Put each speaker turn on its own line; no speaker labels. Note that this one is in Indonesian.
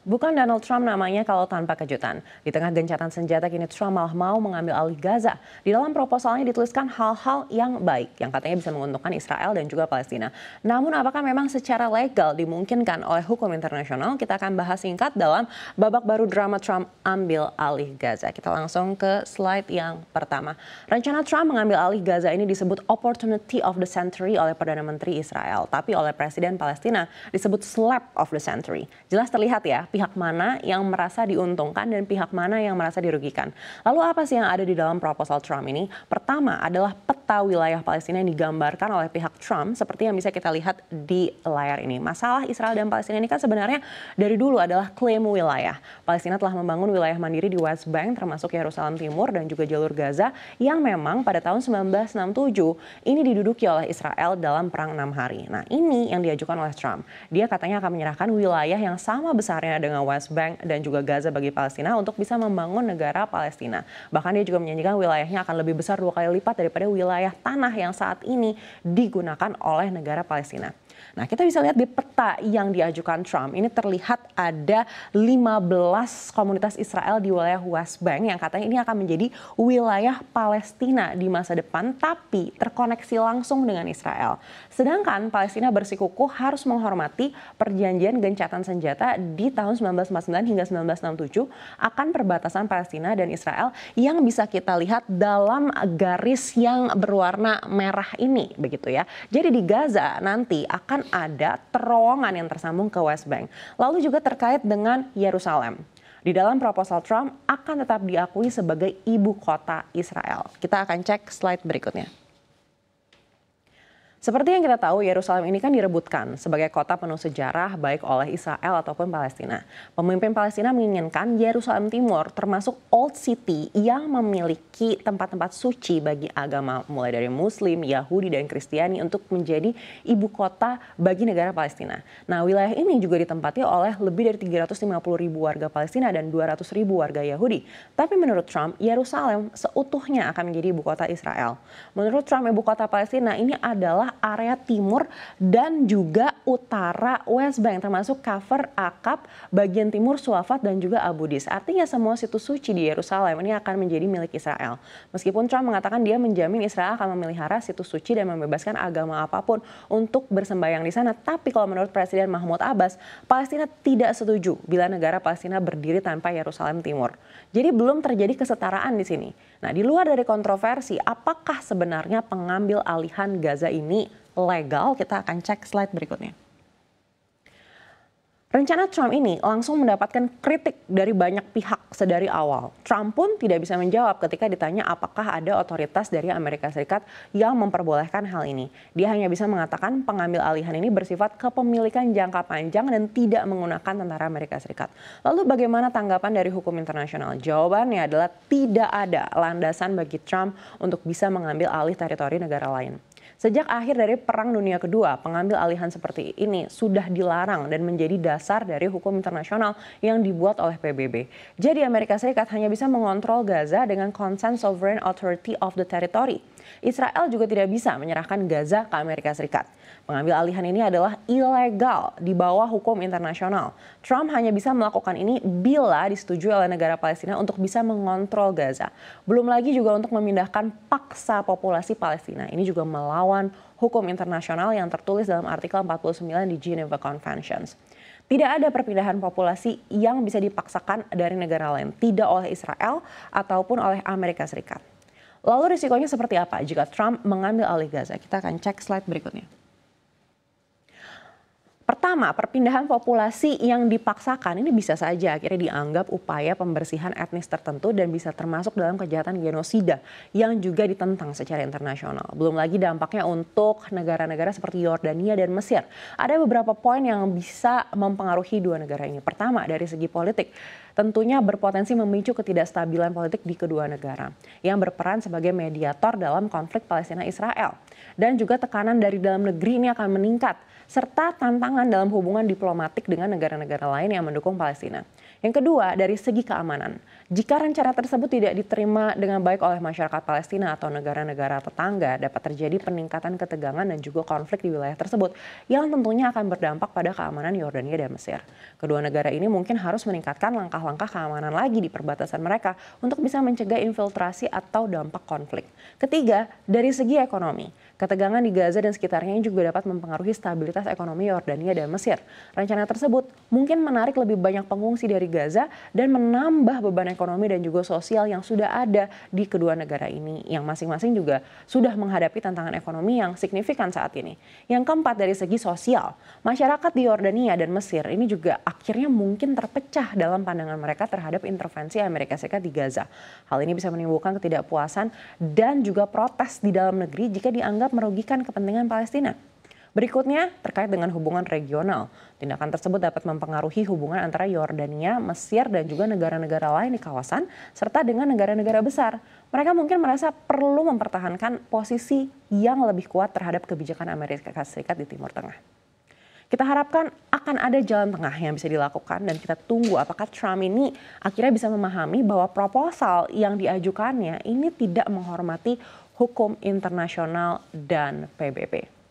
Bukan Donald Trump namanya kalau tanpa kejutan. Di tengah gencatan senjata kini Trump malah mau mengambil alih Gaza. Di dalam proposalnya dituliskan hal-hal yang baik yang katanya bisa menguntungkan Israel dan juga Palestina. Namun apakah memang secara legal dimungkinkan oleh hukum internasional? Kita akan bahas singkat dalam babak baru drama Trump ambil alih Gaza. Kita langsung ke slide yang pertama. Rencana Trump mengambil alih Gaza ini disebut opportunity of the century oleh Perdana Menteri Israel. Tapi oleh Presiden Palestina disebut slap of the century. Jelas terlihat ya, pihak mana yang merasa diuntungkan dan pihak mana yang merasa dirugikan. Lalu apa sih yang ada di dalam proposal Trump ini? Pertama adalah peta wilayah Palestina yang digambarkan oleh pihak Trump seperti yang bisa kita lihat di layar ini. Masalah Israel dan Palestina ini kan sebenarnya dari dulu adalah klaim wilayah. Palestina telah membangun wilayah mandiri di West Bank termasuk Yerusalem Timur dan juga jalur Gaza yang memang pada tahun 1967 ini diduduki oleh Israel dalam perang 6 hari. Nah, ini yang diajukan oleh Trump. Dia katanya akan menyerahkan wilayah yang sama besarnya dengan West Bank dan juga Gaza bagi Palestina untuk bisa membangun negara Palestina. Bahkan dia juga menjanjikan wilayahnya akan lebih besar 2 kali lipat daripada wilayah tanah yang saat ini digunakan oleh negara Palestina. Nah, kita bisa lihat di peta yang diajukan Trump, ini terlihat ada 15 komunitas Israel di wilayah West Bank yang katanya ini akan menjadi wilayah Palestina di masa depan, tapi terkoneksi langsung dengan Israel. Sedangkan Palestina bersikukuh harus menghormati perjanjian gencatan senjata di tahun 1949 hingga 1967 akan perbatasan Palestina dan Israel yang bisa kita lihat dalam garis yang berwarna merah ini, begitu ya. Jadi di Gaza nanti akan ada terowongan yang tersambung ke West Bank. Lalu juga terkait dengan Yerusalem. Di dalam proposal Trump akan tetap diakui sebagai ibu kota Israel. Kita akan cek slide berikutnya. Seperti yang kita tahu, Yerusalem ini kan direbutkan sebagai kota penuh sejarah baik oleh Israel ataupun Palestina. Pemimpin Palestina menginginkan Yerusalem Timur termasuk Old City yang memiliki tempat-tempat suci bagi agama mulai dari Muslim, Yahudi, dan Kristiani untuk menjadi ibu kota bagi negara Palestina. Nah, wilayah ini juga ditempati oleh lebih dari 350.000 warga Palestina dan 200.000 warga Yahudi. Tapi menurut Trump, Yerusalem seutuhnya akan menjadi ibu kota Israel. Menurut Trump, ibu kota Palestina ini adalah area timur dan juga utara West Bank termasuk Kafr Aqab, bagian timur Suafat dan juga Abu Dis. Artinya semua situs suci di Yerusalem ini akan menjadi milik Israel. Meskipun Trump mengatakan dia menjamin Israel akan memelihara situs suci dan membebaskan agama apapun untuk bersembahyang di sana, tapi kalau menurut Presiden Mahmud Abbas, Palestina tidak setuju bila negara Palestina berdiri tanpa Yerusalem Timur. Jadi belum terjadi kesetaraan di sini. Nah, di luar dari kontroversi, apakah sebenarnya pengambil alihan Gaza ini legal? Kita akan cek slide berikutnya. Rencana Trump ini langsung mendapatkan kritik dari banyak pihak sedari awal. Trump pun tidak bisa menjawab ketika ditanya apakah ada otoritas dari Amerika Serikat yang memperbolehkan hal ini. Dia hanya bisa mengatakan pengambil alihan ini bersifat kepemilikan jangka panjang dan tidak menggunakan tentara Amerika Serikat. Lalu bagaimana tanggapan dari hukum internasional? Jawabannya adalah tidak ada landasan bagi Trump untuk bisa mengambil alih teritori negara lain. Sejak akhir dari Perang Dunia Kedua, pengambil alihan seperti ini sudah dilarang dan menjadi dasar dari hukum internasional yang dibuat oleh PBB. Jadi Amerika Serikat hanya bisa mengontrol Gaza dengan Consent Sovereign Authority of the Territory. Israel juga tidak bisa menyerahkan Gaza ke Amerika Serikat. Pengambil alihan ini adalah ilegal di bawah hukum internasional. Trump hanya bisa melakukan ini bila disetujui oleh negara Palestina untuk bisa mengontrol Gaza. Belum lagi juga untuk memindahkan paksa populasi Palestina. Ini juga melawan hukum internasional yang tertulis dalam artikel 49 di Geneva Conventions. Tidak ada perpindahan populasi yang bisa dipaksakan dari negara lain, tidak oleh Israel ataupun oleh Amerika Serikat. Lalu risikonya seperti apa jika Trump mengambil alih Gaza? Kita akan cek slide berikutnya. Pertama, perpindahan populasi yang dipaksakan ini bisa saja akhirnya dianggap upaya pembersihan etnis tertentu dan bisa termasuk dalam kejahatan genosida yang juga ditentang secara internasional. Belum lagi dampaknya untuk negara-negara seperti Yordania dan Mesir. Ada beberapa poin yang bisa mempengaruhi dua negara ini. Pertama, dari segi politik, tentunya berpotensi memicu ketidakstabilan politik di kedua negara yang berperan sebagai mediator dalam konflik Palestina-Israel. Dan juga tekanan dari dalam negeri ini akan meningkat, serta tantangan dalam hubungan diplomatik dengan negara-negara lain yang mendukung Palestina. Yang kedua, dari segi keamanan. Jika rencana tersebut tidak diterima dengan baik oleh masyarakat Palestina atau negara-negara tetangga, dapat terjadi peningkatan ketegangan dan juga konflik di wilayah tersebut yang tentunya akan berdampak pada keamanan Yordania dan Mesir. Kedua negara ini mungkin harus meningkatkan langkah-langkah keamanan lagi di perbatasan mereka untuk bisa mencegah infiltrasi atau dampak konflik. Ketiga, dari segi ekonomi. Ketegangan di Gaza dan sekitarnya juga dapat mempengaruhi stabilitas ekonomi Yordania dan Mesir. Rencana tersebut mungkin menarik lebih banyak pengungsi dari Gaza dan menambah beban ekonomi dan juga sosial yang sudah ada di kedua negara ini yang masing-masing juga sudah menghadapi tantangan ekonomi yang signifikan saat ini. Yang keempat, dari segi sosial, masyarakat di Yordania dan Mesir ini juga akhirnya mungkin terpecah dalam pandangan mereka terhadap intervensi Amerika Serikat di Gaza. Hal ini bisa menimbulkan ketidakpuasan dan juga protes di dalam negeri jika dianggap merugikan kepentingan Palestina. Berikutnya, terkait dengan hubungan regional. Tindakan tersebut dapat mempengaruhi hubungan antara Yordania, Mesir, dan juga negara-negara lain di kawasan, serta dengan negara-negara besar. Mereka mungkin merasa perlu mempertahankan posisi yang lebih kuat terhadap kebijakan Amerika Serikat di Timur Tengah. Kita harapkan akan ada jalan tengah yang bisa dilakukan dan kita tunggu apakah Trump ini akhirnya bisa memahami bahwa proposal yang diajukannya ini tidak menghormati hukum internasional dan PBB.